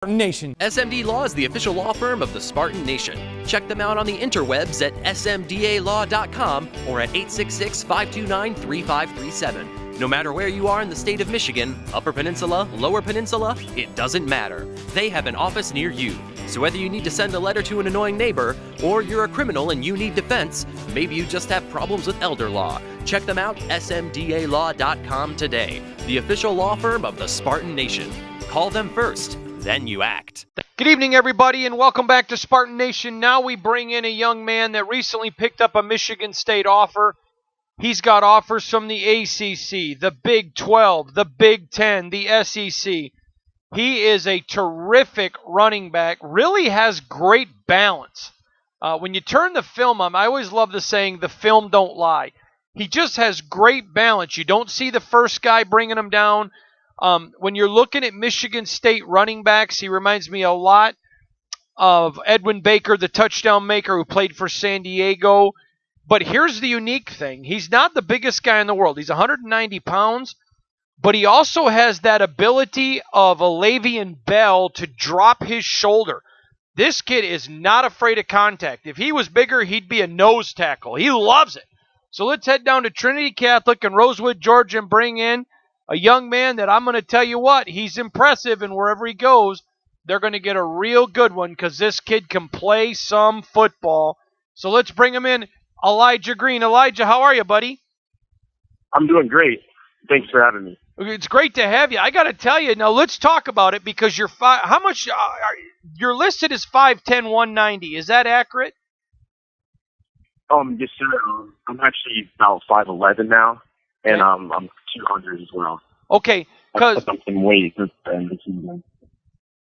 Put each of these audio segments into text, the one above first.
Nation. SMD Law is the official law firm of the Spartan Nation. Check them out on the interwebs at smdalaw.com or at 866-529-3537. No matter where you are in the state of Michigan, Upper Peninsula, Lower Peninsula, it doesn't matter. They have an office near you. So whether you need to send a letter to an annoying neighbor, or you're a criminal and you need defense, maybe you just have problems with elder law, check them out, smdalaw.com today. The official law firm of the Spartan Nation. Call them first. Then you act. Good evening, everybody, and welcome back to Spartan Nation. Now we bring in a young man that recently picked up a Michigan State offer. He's got offers from the ACC, the Big 12, the Big 10, the SEC. He is a terrific running back, really has great balance. When you turn the film on, I always love the saying, the film don't lie. He just has great balance. You don't see the first guy bringing him down. When you're looking at Michigan State running backs, he reminds me a lot of Edwin Baker, the touchdown maker who played for San Diego. But here's the unique thing. He's not the biggest guy in the world. He's 190 pounds, but he also has that ability of a Le'Veon Bell to drop his shoulder. This kid is not afraid of contact. If he was bigger, he'd be a nose tackle. He loves it. So let's head down to Trinity Catholic in Rosewood, Georgia, and bring in a young man that I'm going to tell you what, he's impressive, and wherever he goes, they're going to get a real good one because this kid can play some football. So let's bring him in, Elijah Green. Elijah, how are you, buddy? I'm doing great. Thanks for having me. It's great to have you. I got to tell you, now let's talk about it because you're how much you're listed as 5'10", 190. Is that accurate? Yes, sir. I'm actually about 5'11" now, and I'm 200 as well. Okay, because something weight this season.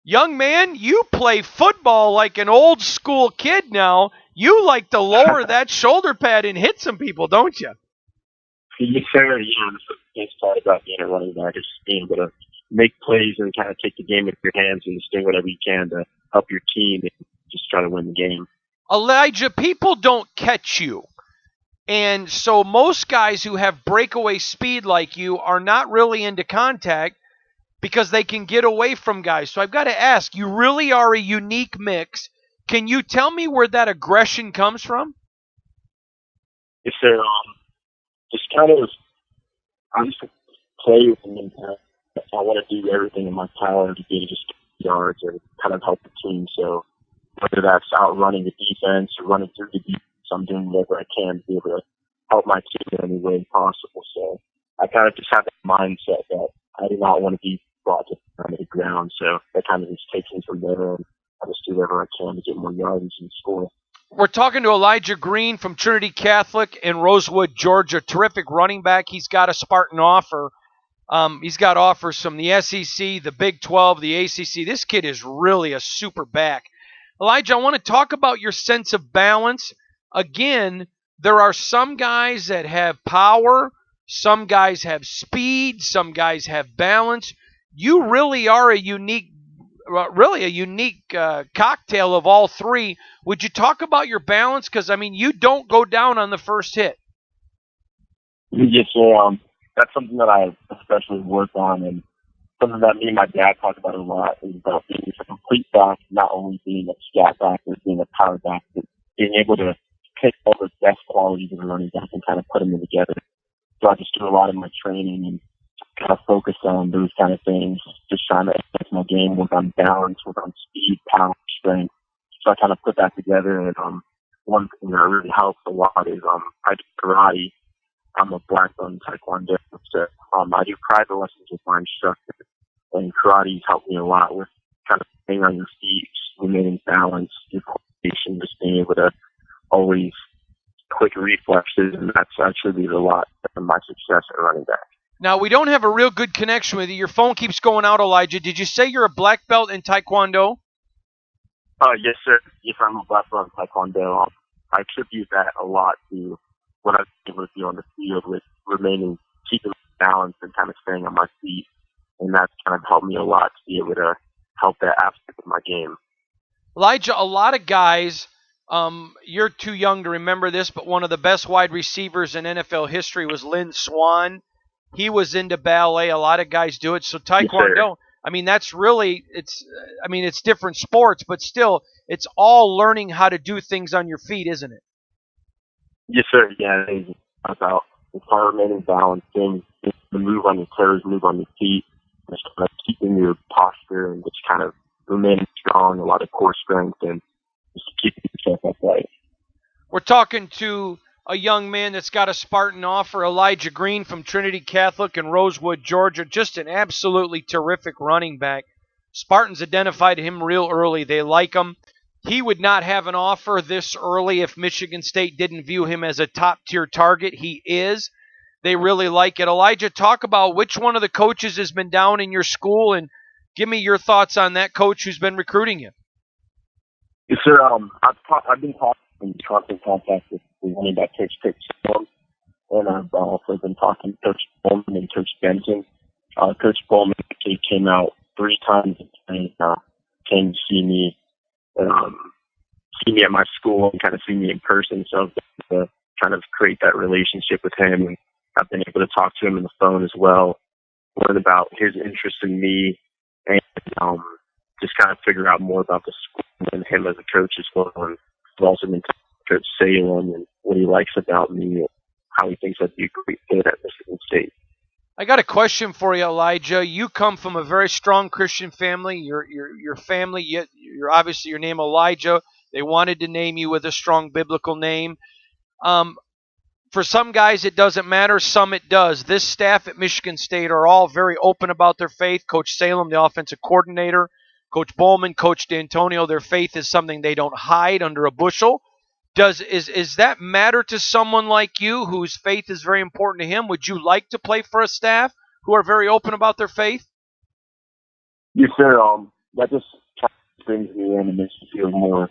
Young man, you play football like an old school kid now. You like to lower that shoulder pad and hit some people, don't you? Yes, sir. Yeah, that's the best part about being a running back is being able to make plays and kind of take the game into your hands and just do whatever you can to help your team and just try to win the game. Elijah, people don't catch you. And so most guys who have breakaway speed like you are not really into contact because they can get away from guys. So I've got to ask, you really are a unique mix. Can you tell me where that aggression comes from? Yes, sir. Just kind of, I just play with the mentality. I want to do everything in my power to be just yards or kind of help the team. So whether that's outrunning the defense or running through the defense, I'm doing whatever I can to be able to help my team in any way possible. So I kind of just have that mindset that I do not want to be brought to the ground. So that kind of just takes me from there, and I just do whatever I can to get more yards and score. We're talking to Elijah Green from Trinity Catholic in Rosewood, Georgia. Terrific running back. He's got a Spartan offer. He's got offers from the SEC, the Big 12, the ACC. This kid is really a super back. Elijah, I want to talk about your sense of balance. Again, there are some guys that have power, some guys have speed, some guys have balance. You really are a unique cocktail of all three. Would you talk about your balance? Because, I mean, you don't go down on the first hit. Yes, sir. That's something that I especially work on, and something that me and my dad talk about a lot is about being a complete back, not only being a scat back or being a power back, but being able to take all the best qualities of a running back and kind of put them together. So I just do a lot of my training and kind of focus on those kind of things, just trying to enhance my game, work on balance, work on speed, power, strength. So I kind of put that together, and one thing that really helps a lot is I do karate. I'm a black belt in Taekwondo, so I do private lessons with my instructor, and karate's helped me a lot with kind of staying on your feet, remaining balanced, your coordination, just being able to always quick reflexes, and that's attributed a lot to my success at running back. Now, we don't have a real good connection with you. Your phone keeps going out, Elijah. Did you say you're a black belt in Taekwondo? Yes, sir. Yes, I'm a black belt in Taekwondo. I attribute that a lot to what I've been able to do on the field with keeping balance and kind of staying on my feet. And that's kind of helped me a lot to be able to help that aspect of my game. Elijah, a lot of guys, you're too young to remember this, but one of the best wide receivers in NFL history was Lynn Swann. He was into ballet. A lot of guys do it. So Taekwondo, I mean, that's really it's different sports, but still, it's all learning how to do things on your feet, isn't it? Yes, sir. Yeah, it's about environment and balancing, the move on your toes, move on your feet, just kind of keeping your posture and just kind of remaining strong, a lot of core strength, and just keeping yourself upright. We're talking to a young man that's got a Spartan offer, Elijah Green from Trinity Catholic in Rosewood, Georgia. Just an absolutely terrific running back. Spartans identified him real early. They like him. He would not have an offer this early if Michigan State didn't view him as a top-tier target. He is. They really like it. Elijah, talk about which one of the coaches has been down in your school, and give me your thoughts on that coach who's been recruiting you. Yes, sir. I've been in constant contact with the running back coach, Coach Storm, and I've also been talking to Coach Bowman and Coach Benson. Coach Bowman actually came out 3 times and came to see me at my school and kind of see me in person. So I've been able to kind of create that relationship with him, and I've been able to talk to him on the phone as well, learn about his interest in me, and just kind of figure out more about the school and him as a coach as well. And I've also been talking to Coach Salem and what he likes about me and how he thinks I'd be a great fit at Michigan State. I got a question for you, Elijah. You come from a very strong Christian family. Your family, you're obviously your name Elijah. They wanted to name you with a strong biblical name. For some guys, it doesn't matter. Some it does. This staff at Michigan State are all very open about their faith. Coach Salem, the offensive coordinator, Coach Bowman, Coach D'Antonio, their faith is something they don't hide under a bushel. Is that matter to someone like you whose faith is very important to him? Would you like to play for a staff who are very open about their faith? Yes, sir. That just kind of brings me in and makes me feel more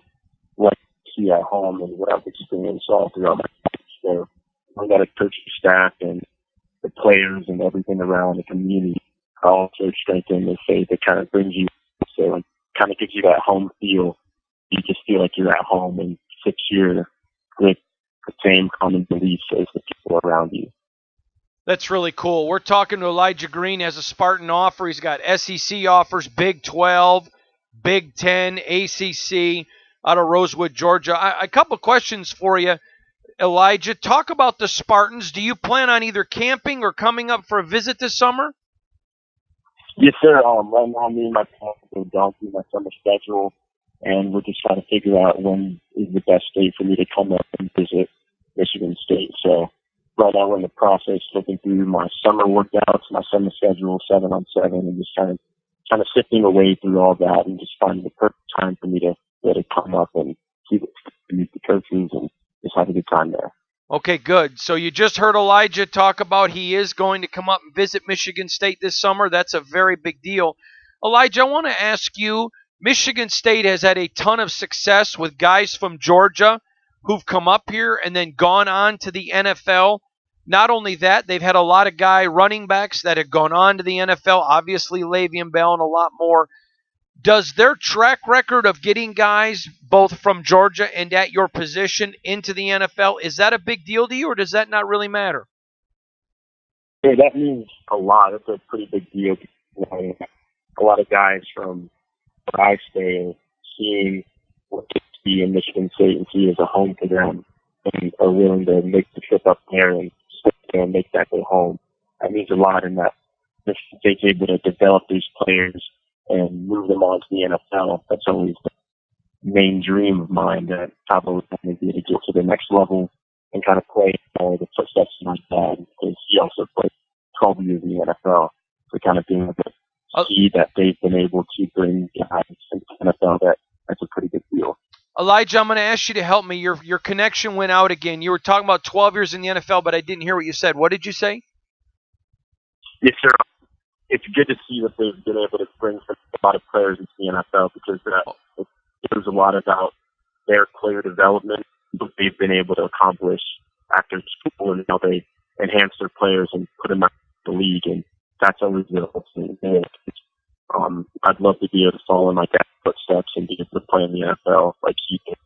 like he at home and what I've experienced all throughout my life. So I got a coaching staff and the players and everything around the community also strengthen their faith. It kind of brings you, so it kind of gives you that home feel. You just feel like you're at home and secure with the same common beliefs as the people around you. That's really cool. We're talking to Elijah Green as a Spartan offer. He's got SEC offers, Big 12, Big 10, ACC out of Rosewood, Georgia. A couple questions for you, Elijah. Talk about the Spartans. Do you plan on either camping or coming up for a visit this summer? Yes, sir. Right now, me and my parents are going through my summer schedule, and we're just trying to figure out when is the best date for me to come up and visit Michigan State. So right now we're in the process looking through my summer workouts, my summer schedule, 7-on-7, and just kind of sifting away through all that and just finding the perfect time for me to come up and meet the coaches and just have a good time there. Okay, good. So you just heard Elijah talk about he is going to come up and visit Michigan State this summer. That's a very big deal. Elijah, I want to ask you, Michigan State has had a ton of success with guys from Georgia who've come up here and then gone on to the NFL. Not only that, they've had a lot of running backs that have gone on to the NFL, obviously Le'Veon Bell and a lot more. Does their track record of getting guys both from Georgia and at your position into the NFL, is that a big deal to you, or does that not really matter? Yeah, that means a lot. It's a pretty big deal. A lot of guys from where I stay seeing what it to be in Michigan State and see as a home for them and are willing to make the trip up there and stay there and make that their home. That means a lot in that Michigan State's able to develop these players and move them on to the NFL. That's always the main dream of mine, that I've always wanted to be able to get to the next level and kind of play the footsteps of my dad, because he also played 12 years in the NFL. So kind of being able to see that they've been able to bring guys into the NFL, that's a pretty big deal. Elijah, I'm going to ask you to help me. Your connection went out again. You were talking about 12 years in the NFL, but I didn't hear what you said. What did you say? Yes, sir. It's good to see that they've been able to bring a lot of players into the NFL, because it shows a lot about their player development, what they've been able to accomplish after school, and how they enhance their players and put them out in the league. And that's always the ultimate goal. I'd love to be able to follow in my dad's footsteps and be able to play in the NFL like he did.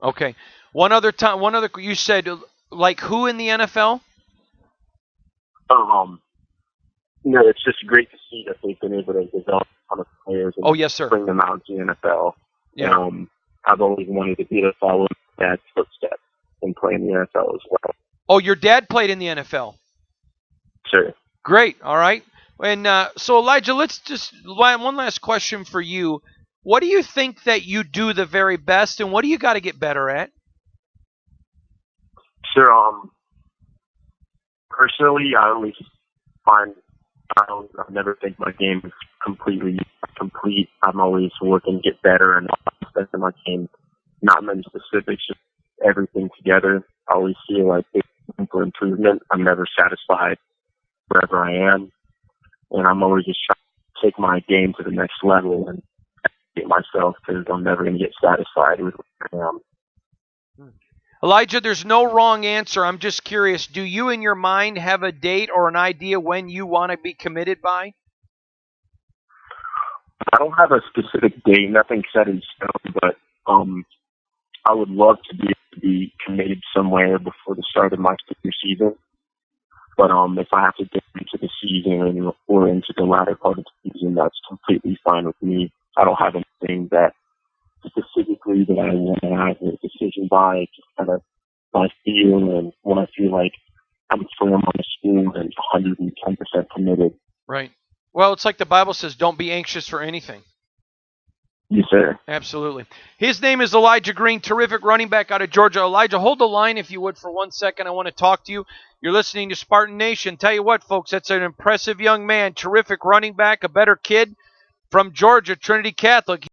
Okay. You said, like who in the NFL? it's just great to see that they've been able to develop a ton of players and Oh, yes, sir. bring them out to the NFL. Yeah. I've always wanted to be able to follow my dad's footsteps and play in the NFL as well. Oh, your dad played in the NFL. Sure. Great. All right. And so, Elijah, let's just one last question for you. What do you think that you do the very best, and what do you got to get better at? Sure. Personally, I always find I never think my game is completely complete. I'm always working to get better and aspects of my game. Not many specifics, just everything together. I always feel like there's room for improvement. I'm never satisfied wherever I am, and I'm always just trying to take my game to the next level and get myself, because I'm never going to get satisfied with where I am. Elijah, there's no wrong answer. I'm just curious. Do you in your mind have a date or an idea when you want to be committed by? I don't have a specific date, nothing set in stone, but I would love to be committed somewhere before the start of my senior season. But if I have to get into the season or into the latter part of the season, that's completely fine with me. I don't have anything that specifically that I want to have a decision by. It's just kind of my feel, and when I feel like I'm firm on the school and 110% committed. Right. Well, it's like the Bible says, don't be anxious for anything. Yes, sir. Absolutely. His name is Elijah Green, terrific running back out of Georgia. Elijah, hold the line if you would for 1 second. I want to talk to you. You're listening to Spartan Nation. Tell you what, folks, that's an impressive young man, terrific running back, a better kid from Georgia, Trinity Catholic.